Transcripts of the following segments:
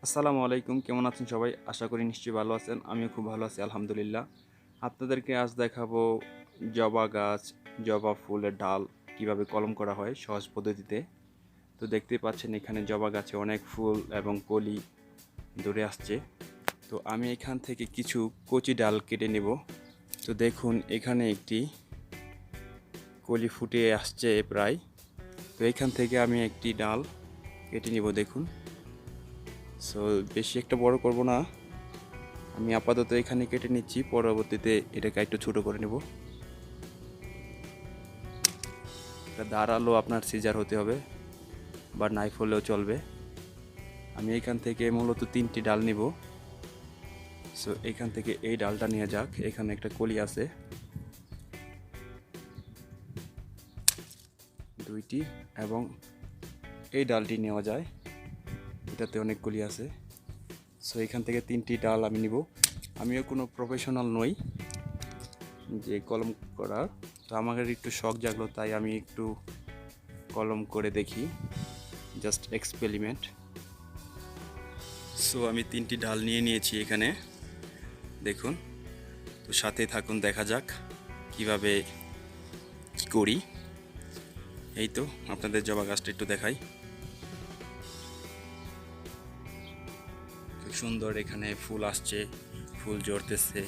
আসসালামু আলাইকুম, কেমন আছেন সবাই? আশা করি নিশ্চয়ই ভালো আছেন। আমিও খুব ভালো আছি আলহামদুলিল্লাহ। আপনাদেরকে আজ দেখাবো জবা গাছ, জবা ফুলের ডাল কিভাবে কলম করা হয় সহজ পদ্ধতিতে। তো দেখতেই পাচ্ছেন এখানে জবা গাছে অনেক ফুল এবং কলি ধরে আসছে। তো আমি এখান থেকে কিছু কচি ডাল কেটে নেব। তো দেখুন এখানে একটি কলি ফুটে আসছে প্রায়। তো এখান থেকে আমি একটি ডাল কেটে নিব দেখুন। সো বেশি একটা বড় করব না, আমি আপাতত এখানে কেটে নিচ্ছি, পরবর্তীতে এটাকে একটু ছোট করে নেব। এটা ধারালো আপনার সিজার হতে হবে বা নাইফ হলেও চলবে। আমি এখান থেকে মূলত 3টি ডাল নিব। সো এখান থেকে এই ডালটা নিয়ে যাক, এখানে একটা কলি আছে 2টি, এবং এই ডালটি নেওয়া যায়, এটাতে অনেক কলি আছে। সো এখান থেকে 3টি ডাল আমি নিব। আমিও কোনো প্রফেশনাল নই যে কলম করার, তো আমাদের একটু শখ জাগলো তাই আমি একটু কলম করে দেখি, জাস্ট এক্সপেরিমেন্ট। সো আমি 3টি ডাল নিয়ে নিয়েছি এখানে দেখুন। তো সাথে থাকুন, দেখা যাক কিভাবে কি করি। এই তো আপনাদের জবা গাছটা একটু দেখাই, খুব সুন্দর এখানে ফুল আসছে, ফুল ঝরতেছে।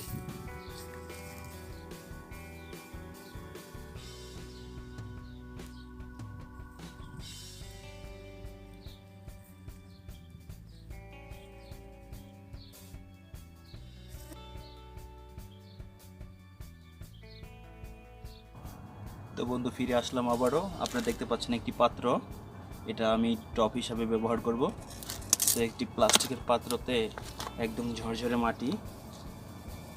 তো বন্ধু ফিরে আসলাম আবারও। আপনারা দেখতে পাচ্ছেন একটি পাত্র, এটা আমি টপ হিসাবে ব্যবহার করব। তো একটি প্লাস্টিকের পাত্রতে একদম ঝরঝরে মাটি,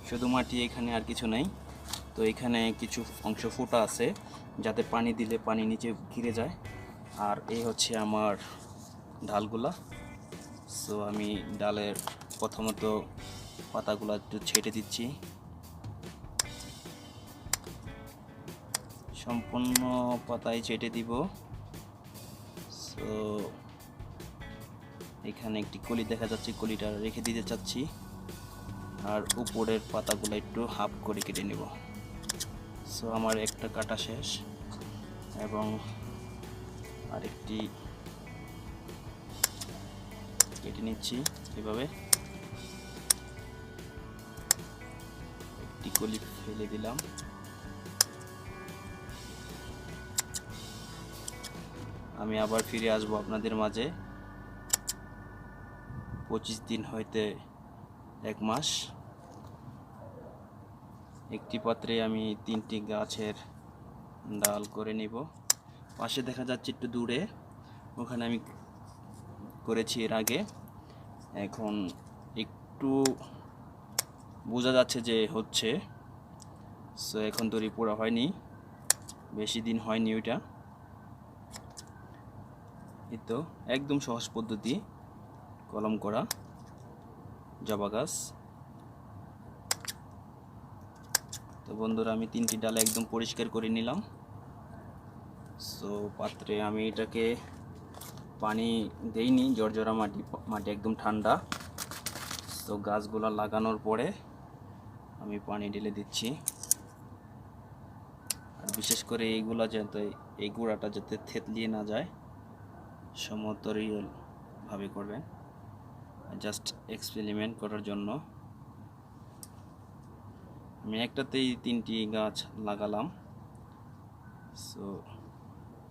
শুধু মাটি, এখানে আর কিছু নেই। তো এখানে কিছু অংশ ফোটা আছে যাতে পানি দিলে পানি নিচে ঘিরে যায়। আর এই হচ্ছে আমার ডালগুলা। সো আমি ডালের প্রথমত পাতাগুলো একটু ছেটে দিচ্ছি, সম্পূর্ণ পাতায় ছেটে দিব। সো এখানে একটি কলি দেখা যাচ্ছে, কলিটা রেখে দিতে চাচ্ছি। আর উপরের পাতাগুলো একটু হাফ করে কেটে নেব। সো আমার একটা কাটা শেষ, এবং আরেকটি কেটে নিচ্ছি এভাবে। একটি কলি ফেলে দিলাম। আমি আবার ফিরে আসবো আপনাদের মাঝে 25 দিন হইতে 1 মাস। একটি পাত্রে আমি 3টি গাছের ডাল করে নিব। পাশে দেখা যাচ্ছে একটু দূরে, ওখানে আমি করেছি এর আগে। এখন একটু বোঝা যাচ্ছে যে হচ্ছে। সো এখন দড়ি পোড়া হয়নি, বেশি দিন হয়নি ওইটা। এই তো একদম সহজ পদ্ধতি কলম করা জবা গাছ। তো বন্ধুরা আমি 3টি ডাল একদম পরিষ্কার করে নিলাম। সো পাত্রে আমি এটাকে পানি দেইনি, ঝরঝরা মাটি, মাটি একদম ঠান্ডা। তো গাছগুলা লাগানোর পরে আমি পানি ঢেলে দিচ্ছি। আর বিশেষ করে এইগুলা যাতে, এই গুঁড়াটা যাতে থেতলিয়ে না যায়, সমতলভাবে করবেন, জাস্ট এক্সপেরিমেন্ট করার জন্য। আমি একটাতেই 3টি গাছ লাগালাম। সো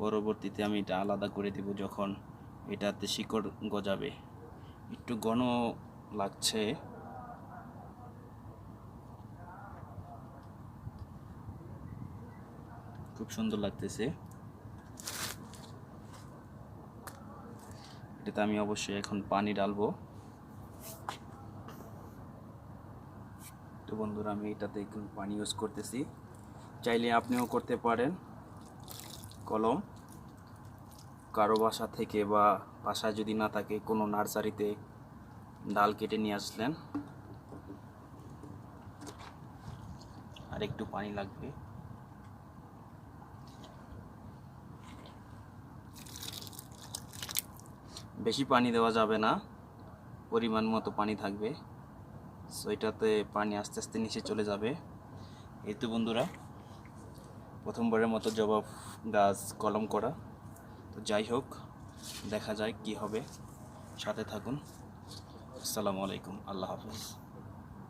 পরবর্তীতে আমি এটা আলাদা করে দেব যখন এটাতে শিকড় গজাবে। একটু ঘন লাগছে, খুব সুন্দর লাগতেছে। এটাতে আমি অবশ্যই এখন পানি ঢালবো। তো বন্ধুরা আমি এটাতে এখন পানি ইউজ করতেছি, চাইলে আপনিও করতে পারেন কলম। কারো বাসা থেকে বা বাসায় যদি না থাকে, কোনো নার্সারিতে ডাল কেটে নিয়ে আসলেন, আর একটু পানি লাগবে। বেশি পানি দেওয়া যাবে না, পরিমাণ মতো পানি থাকবে। সো এটাতে পানি আস্তে আস্তে নিচে চলে যাবে। এই তো বন্ধুরা, প্রথমবারের মতো জবা গাছ কলম করা। তো যাই হোক, দেখা যায় কি হবে। সাথে থাকুন। আসসালামু আলাইকুম, আল্লাহ হাফেজ।